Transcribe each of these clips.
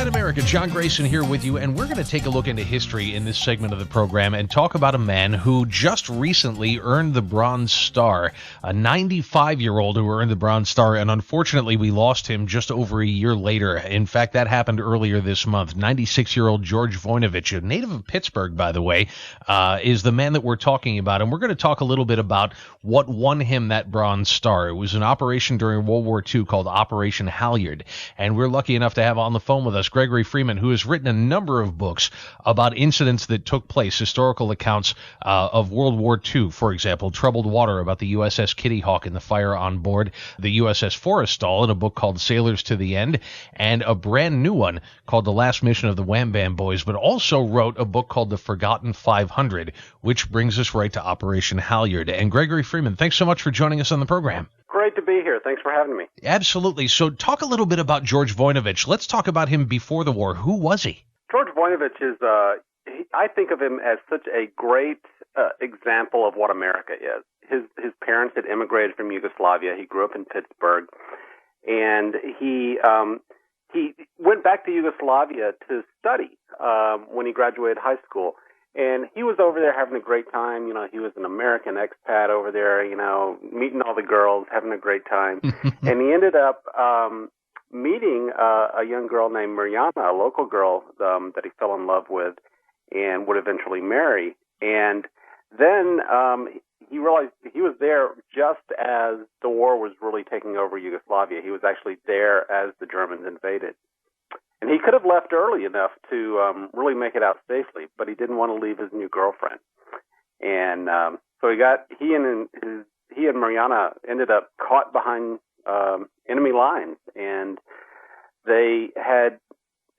Night America, John Grayson here with you, and we're going to take a look into history in this segment of the program and talk about a man who just recently earned the Bronze Star, a 95-year-old who earned the Bronze Star, and unfortunately we lost him just over a year later. In fact, that happened earlier this month. 96-year-old George Vujnovich, a native of Pittsburgh, by the way, is the man that we're talking about, and we're going to talk a little bit about what won him that Bronze Star. It was an operation during World War II called Operation Halyard, and we're lucky enough to have on the phone with us Gregory Freeman, who has written a number of books about incidents that took place, historical accounts of World War II, for example, Troubled Water about the USS Kitty Hawk and the fire on board, the USS Forrestal in a book called Sailors to the End, and a brand new one called The Last Mission of the Wham Bam Boys, but also wrote a book called The Forgotten 500, which brings us right to Operation Halyard. And Gregory Freeman, thanks so much for joining us on the program. Great to be here. Thanks for having me. Absolutely. So talk a little bit about George Vujnovich. Let's talk about him before the war. Who was he? George Vujnovich is, I think of him as such a great example of what America is. His parents had immigrated from Yugoslavia. He grew up in Pittsburgh, and he went back to Yugoslavia to study when he graduated high school. And he was over there having a great time. You know, he was an American expat over there, you know, meeting all the girls, having a great time. And he ended up meeting a young girl named Mirjana, a local girl that he fell in love with and would eventually marry. And then he realized he was there just as the war was really taking over Yugoslavia. He was actually there as the Germans invaded. And he could have left early enough to really make it out safely, but he didn't want to leave his new girlfriend. And so he and Mirjana ended up caught behind enemy lines, and they had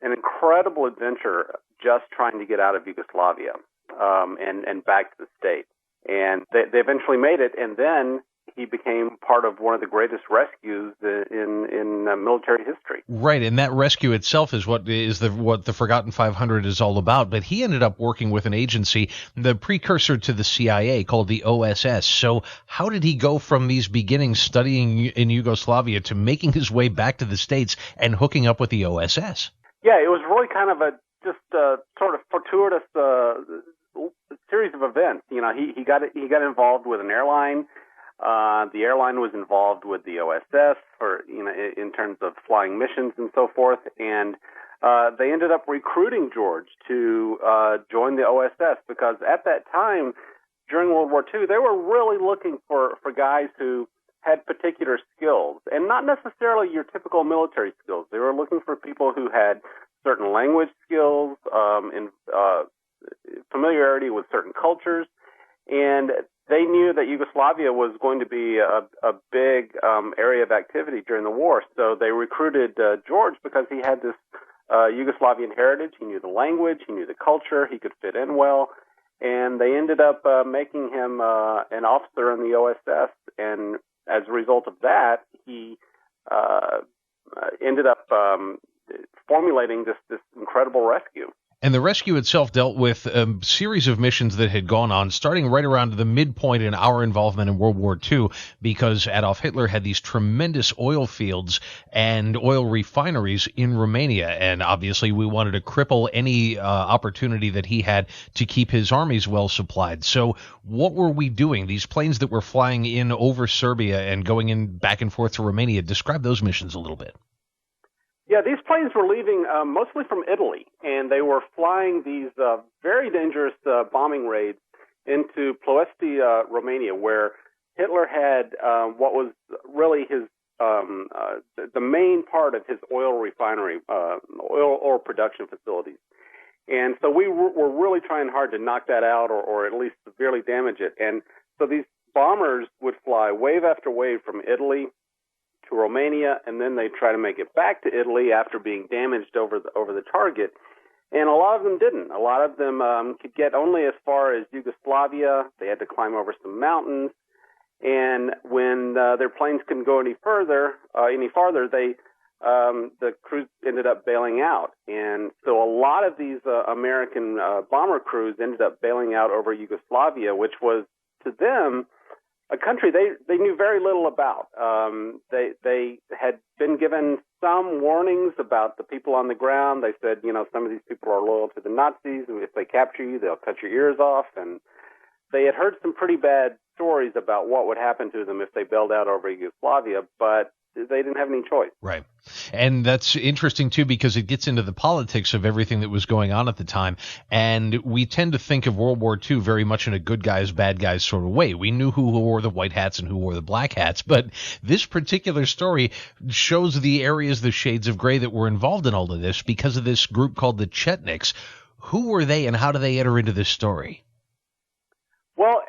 an incredible adventure just trying to get out of Yugoslavia and back to the States. And they eventually made it, and then he became part of one of the greatest rescues in military history. Right, and that rescue itself is what the Forgotten 500 is all about. But he ended up working with an agency, the precursor to the CIA, called the OSS. So how did he go from these beginnings studying in Yugoslavia to making his way back to the States and hooking up with the OSS? Yeah, it was really kind of a sort of fortuitous series of events. You know, he got involved with an airline. The airline was involved with the OSS for, you know, in terms of flying missions and so forth, and they ended up recruiting George to join the OSS because at that time, during World War II, they were really looking for guys who had particular skills, and not necessarily your typical military skills. They were looking for people who had certain language skills, familiarity with certain cultures, and they knew that Yugoslavia was going to be a big area of activity during the war, so they recruited George because he had this Yugoslavian heritage. He knew the language, he knew the culture, he could fit in well, and they ended up making him an officer in the OSS, and as a result of that, he ended up formulating this incredible rescue. And the rescue itself dealt with a series of missions that had gone on, starting right around the midpoint in our involvement in World War II, because Adolf Hitler had these tremendous oil fields and oil refineries in Romania. And obviously we wanted to cripple any opportunity that he had to keep his armies well supplied. So what were we doing? These planes that were flying in over Serbia and going in back and forth to Romania, describe those missions a little bit. Yeah, these planes were leaving mostly from Italy, and they were flying these very dangerous bombing raids into Ploiești, Romania, where Hitler had what was really his the main part of his oil refinery, oil production facilities. And so we were really trying hard to knock that out or at least severely damage it. And so these bombers would fly wave after wave from Italy to Romania, and then they try to make it back to Italy after being damaged over the target. And a lot of them didn't. A lot of them could get only as far as Yugoslavia. They had to climb over some mountains. And when their planes couldn't go any farther, the crews ended up bailing out. And so a lot of these American bomber crews ended up bailing out over Yugoslavia, which was, to them, a country they knew very little about. They had been given some warnings about the people on the ground. They said, some of these people are loyal to the Nazis. If they capture you, they'll cut your ears off. And they had heard some pretty bad stories about what would happen to them if they bailed out over Yugoslavia, but they didn't have any choice. Right. And that's interesting, too, because it gets into the politics of everything that was going on at the time. And we tend to think of World War II very much in a good guys, bad guys sort of way. We knew who wore the white hats and who wore the black hats. But this particular story shows the areas, the shades of gray that were involved in all of this because of this group called the Chetniks. Who were they and how do they enter into this story? Well,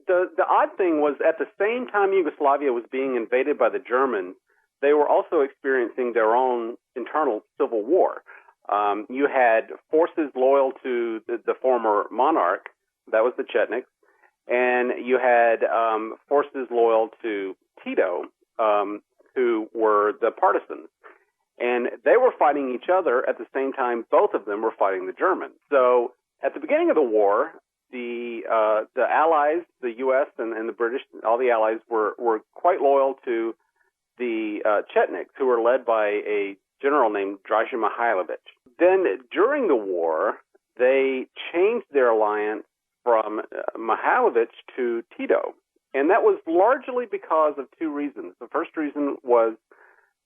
the odd thing was at the same time Yugoslavia was being invaded by the Germans, they were also experiencing their own internal civil war. You had forces loyal to the former monarch, that was the Chetniks, and you had forces loyal to Tito, who were the partisans. And they were fighting each other at the same time both of them were fighting the Germans. So at the beginning of the war, the Allies, the U.S. and the British, all the Allies were quite loyal to the Chetniks, who were led by a general named Draža Mihailović. Then during the war, they changed their alliance from Mihailović to Tito. And that was largely because of two reasons. The first reason was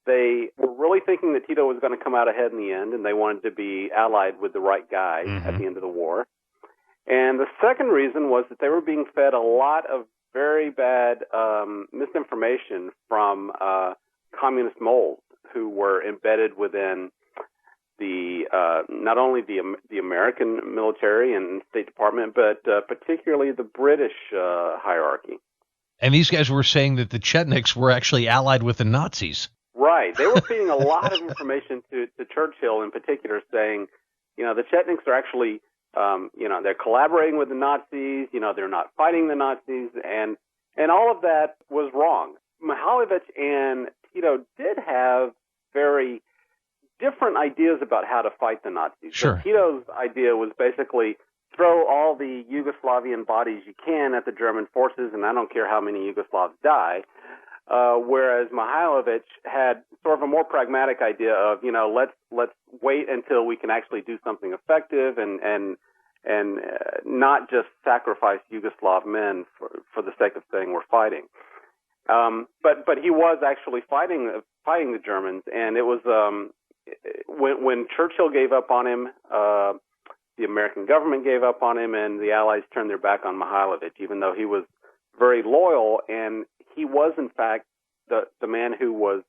they were really thinking that Tito was going to come out ahead in the end, and they wanted to be allied with the right guy at the end of the war. And the second reason was that they were being fed a lot of very bad misinformation from communist moles who were embedded within the not only the American military and State Department, but particularly the British hierarchy. And these guys were saying that the Chetniks were actually allied with the Nazis. Right. They were feeding a lot of information to Churchill in particular, saying, the Chetniks are actually they're collaborating with the Nazis, they're not fighting the Nazis, and all of that was wrong. Mihailović and Tito did have very different ideas about how to fight the Nazis. Sure. So Tito's idea was basically throw all the Yugoslavian bodies you can at the German forces, and I don't care how many Yugoslavs die. Whereas Mihailović had sort of a more pragmatic idea of, let's wait until we can actually do something effective and not just sacrifice Yugoslav men for the sake of saying we're fighting. But he was actually fighting the Germans, and it was when Churchill gave up on him, the American government gave up on him, and the Allies turned their back on Mihailović, even though he was very loyal, and he was in fact the man who was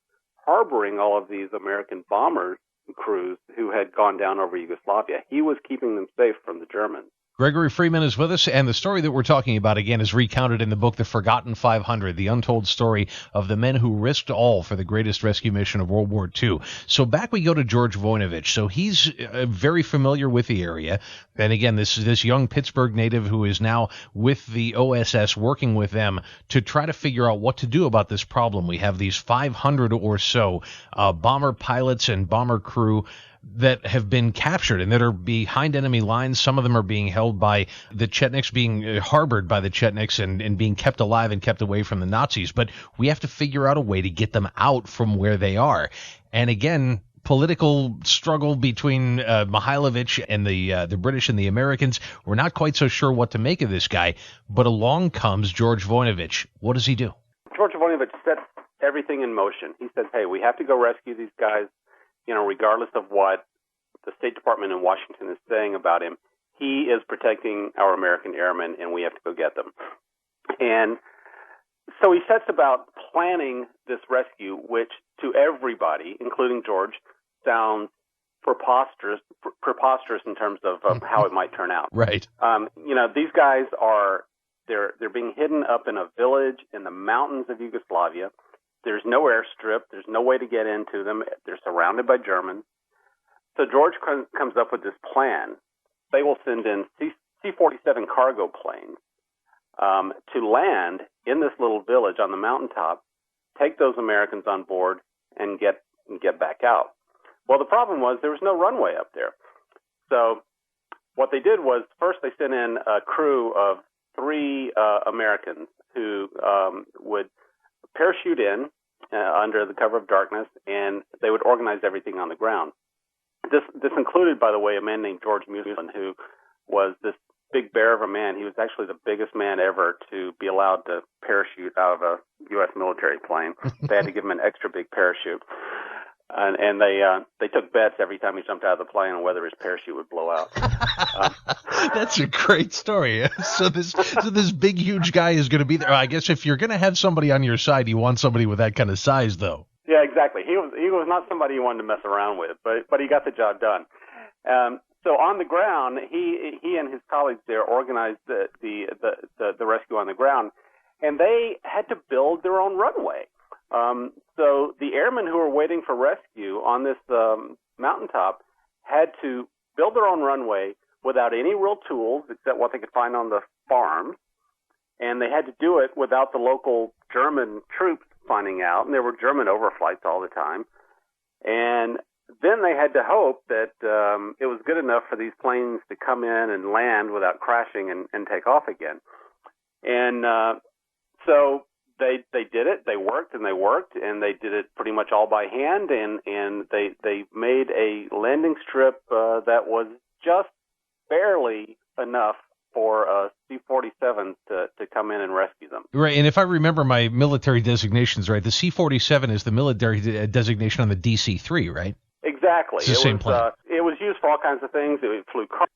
harboring all of these American bomber crews who had gone down over Yugoslavia. He was keeping them safe from the Germans. Gregory Freeman is with us, and the story that we're talking about, again, is recounted in the book The Forgotten 500, the untold story of the men who risked all for the greatest rescue mission of World War II. So back we go to George Vujnovich. So he's very familiar with the area, and again, this young Pittsburgh native who is now with the OSS, working with them to try to figure out what to do about this problem. We have these 500 or so bomber pilots and bomber crew that have been captured and that are behind enemy lines. Some of them are being held by the Chetniks, being harbored by the Chetniks and being kept alive and kept away from the Nazis. But we have to figure out a way to get them out from where they are. And again, political struggle between Mihailović and the British and the Americans. We're not quite so sure what to make of this guy. But along comes George Vujnovich. What does he do? George Vujnovich sets everything in motion. He says, hey, we have to go rescue these guys. Regardless of what the State Department in Washington is saying about him, he is protecting our American airmen, and we have to go get them. And so he sets about planning this rescue, which to everybody, including George, sounds preposterous in terms of how it might turn out. Right. These guys they're being hidden up in a village in the mountains of Yugoslavia. There's no airstrip. There's no way to get into them. They're surrounded by Germans. So George comes up with this plan. They will send in C-47 cargo planes to land in this little village on the mountaintop, take those Americans on board, and get back out. Well, the problem was there was no runway up there. So what they did was first they sent in a crew of three Americans who would parachute in under the cover of darkness, and they would organize everything on the ground. This included, by the way, a man named George Vujnovich, who was this big bear of a man. He was actually the biggest man ever to be allowed to parachute out of a U.S. military plane. They had to give him an extra big parachute. And they took bets every time he jumped out of the plane on whether his parachute would blow out. That's a great story. So this big, huge guy is going to be there. I guess if you're going to have somebody on your side, you want somebody with that kind of size, though. Yeah, exactly. He was not somebody you wanted to mess around with, but he got the job done. So on the ground, he and his colleagues there organized the rescue on the ground, and they had to build their own runway. So the airmen who were waiting for rescue on this mountaintop had to build their own runway without any real tools except what they could find on the farms, and they had to do it without the local German troops finding out, and there were German overflights all the time. And then they had to hope that it was good enough for these planes to come in and land without crashing and take off again. And so they did it. They worked, and they did it pretty much all by hand. And they made a landing strip that was just barely enough for C-47s to come in and rescue them. Right, and if I remember my military designations right, the C-47 is the military designation on the DC-3, right? Exactly. It's the same plane. It was used for all kinds of things. It flew car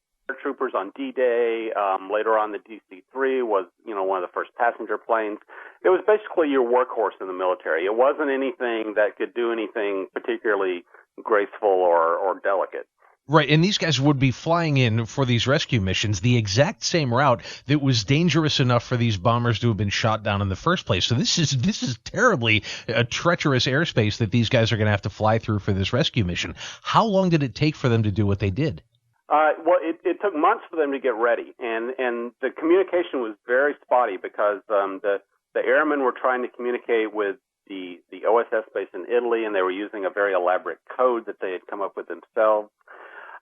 troopers on D-Day. Later on, the DC-3 was, one of the first passenger planes. It was basically your workhorse in the military. It wasn't anything that could do anything particularly graceful or delicate. Right, and these guys would be flying in for these rescue missions the exact same route that was dangerous enough for these bombers to have been shot down in the first place. So this is terribly treacherous airspace that these guys are going to have to fly through for this rescue mission. How long did it take for them to do what they did? Well, it took months for them to get ready, and the communication was very spotty because the airmen were trying to communicate with the OSS base in Italy, and they were using a very elaborate code that they had come up with themselves.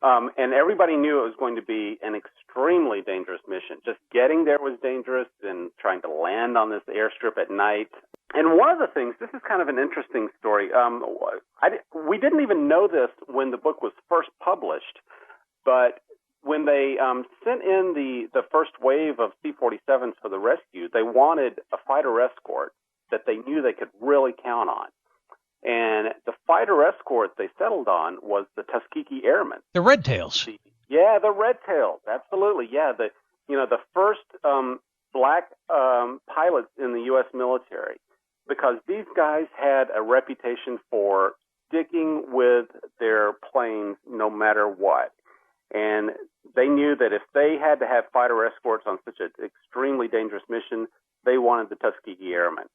And everybody knew it was going to be an extremely dangerous mission. Just getting there was dangerous, and trying to land on this airstrip at night. And one of the things, this is kind of an interesting story. We didn't even know this when the book was first published, but when they sent in the first wave of C-47s for the rescue, they wanted a fighter escort that they knew they could really count on. And the fighter escort they settled on was the Tuskegee Airmen. The Red Tails. The Red Tails, absolutely. Yeah, the first black pilots in the U.S. military, because these guys had a reputation for sticking with their planes no matter what. And they knew that if they had to have fighter escorts on such an extremely dangerous mission, they wanted the Tuskegee Airmen.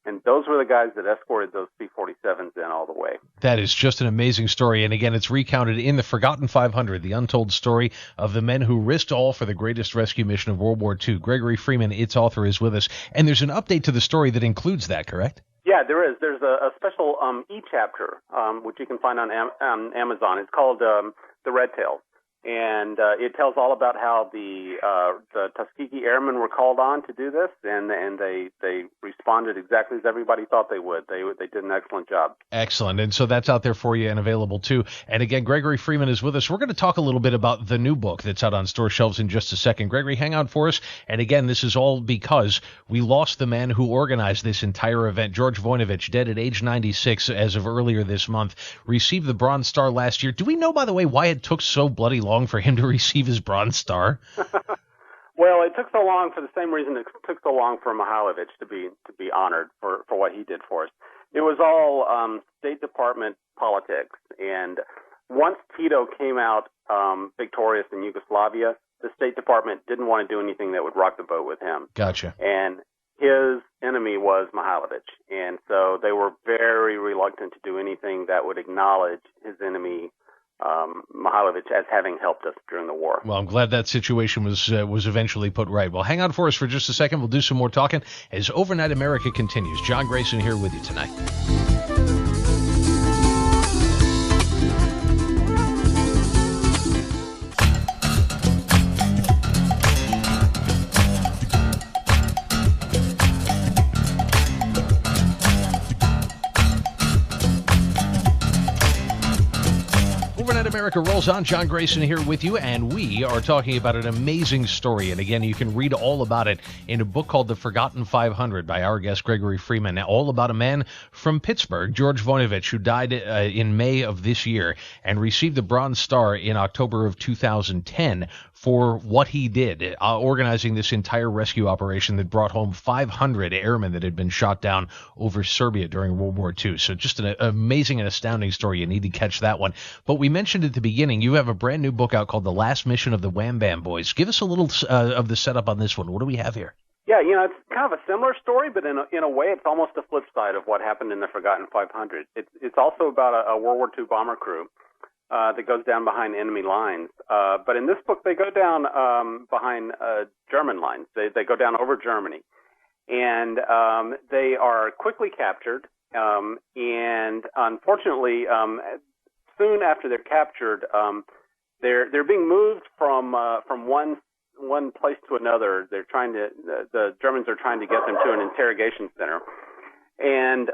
And those were the guys that escorted those C-47s in all the way. That is just an amazing story. And again, it's recounted in The Forgotten 500, the untold story of the men who risked all for the greatest rescue mission of World War II. Gregory Freeman, its author, is with us. And there's an update to the story that includes that, correct? Yeah, there is. There's a special e-chapter, which you can find on Amazon. It's called The Red Tails. And it tells all about how the Tuskegee Airmen were called on to do this, and they responded exactly as everybody thought they would. They did an excellent job. Excellent. And so that's out there for you and available too. And again, Gregory Freeman is with us. We're going to talk a little bit about the new book that's out on store shelves in just a second. Gregory, hang out for us. And again, this is all because we lost the man who organized this entire event. George Vujnovich, dead at age 96 as of earlier this month, received the Bronze Star last year. Do we know, by the way, why it took so bloody long for him to receive his Bronze Star? Well, it took so long for the same reason it took so long for Mihailovich to be honored for what he did for us. It was all State Department politics, and once Tito came out victorious in Yugoslavia, the State Department didn't want to do anything that would rock the boat with him. Gotcha. And his enemy was Mihailovich, and so they were very reluctant to do anything that would acknowledge his enemy, Mihailovich, as having helped us during the war. Well, I'm glad that situation was eventually put right. Well, hang on for us for just a second. We'll do some more talking as Overnight America continues. John Grayson here with you tonight. Overnight America rolls on. John Grayson here with you, and we are talking about an amazing story. And again, you can read all about it in a book called The Forgotten 500 by our guest Gregory Freeman, all about a man from Pittsburgh, George Vujnovich, who died in May of this year and received the Bronze Star in October of 2010 for what he did, organizing this entire rescue operation that brought home 500 airmen that had been shot down over Serbia during World War II. So just an amazing and astounding story. You need to catch that one. But we mentioned at the beginning, you have a brand new book out called The Last Mission of the Wham Bam Boys. Give us a little of the setup on this one. What do we have here? Yeah, it's kind of a similar story, but in a way, it's almost the flip side of what happened in the Forgotten 500. It's also about a World War II bomber crew that goes down behind enemy lines. But in this book, they go down behind German lines. They go down over Germany. And they are quickly captured. And unfortunately, soon after they're captured, they're being moved from one place to another. The Germans are trying to get them to an interrogation center. And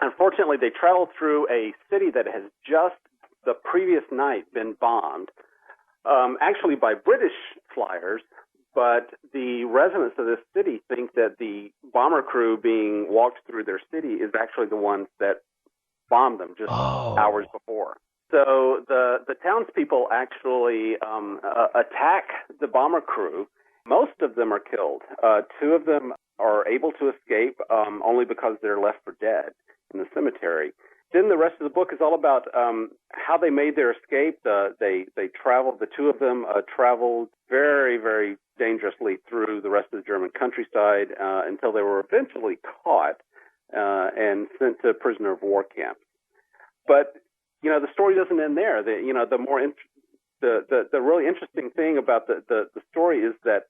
unfortunately, they travel through a city that has just the previous night been bombed, actually by British flyers, but the residents of this city think that the bomber crew being walked through their city is actually the ones that bombed them just hours before. So the townspeople actually attack the bomber crew. Most of them are killed. Two of them are able to escape only because they're left for dead in the cemetery. Then the rest of the book is all about how they made their escape. They traveled. The two of them traveled very, very dangerously through the rest of the German countryside until they were eventually caught and sent to prisoner of war camps. But the story doesn't end there. The really interesting thing about the story is that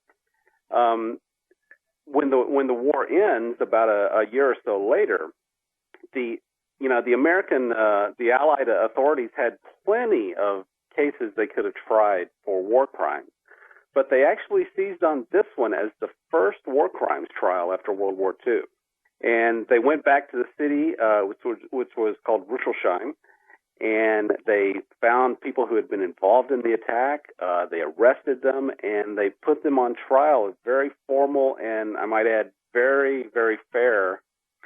when the war ends, about a year or so later, the American, the Allied authorities had plenty of cases they could have tried for war crimes, but they actually seized on this one as the first war crimes trial after World War II. And they went back to the city, which was called Rüsselsheim, and they found people who had been involved in the attack. They arrested them, and they put them on trial, a very formal and, I might add, very, very fair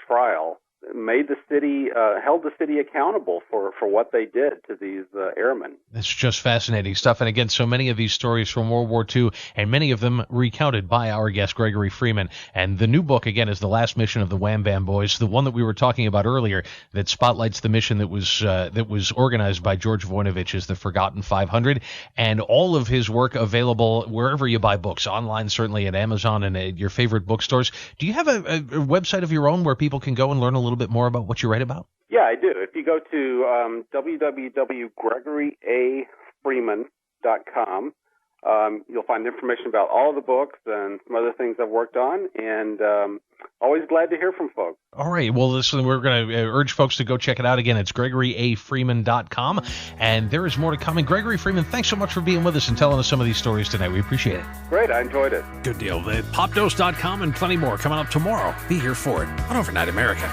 trial. Made the city, held the city accountable for what they did to these airmen. It's just fascinating stuff. And again, so many of these stories from World War II, and many of them recounted by our guest, Gregory Freeman. And the new book, again, is The Last Mission of the Wham Bam Boys, the one that we were talking about earlier that spotlights the mission that was organized by George Vujnovich, is The Forgotten 500. And all of his work available wherever you buy books, online, certainly at Amazon and at your favorite bookstores. Do you have a website of your own where people can go and learn a little bit more about what you write about? Yeah, I do. If you go to www.gregoryafreeman.com, you'll find information about all of the books and some other things I've worked on, and always glad to hear from folks. All right. Well, listen, we're going to urge folks to go check it out. Again, it's gregoryafreeman.com, and there is more to come. And Gregory Freeman, thanks so much for being with us and telling us some of these stories tonight. We appreciate it. Great. I enjoyed it. Good deal. Popdose.com and plenty more coming up tomorrow. Be here for it on Overnight America.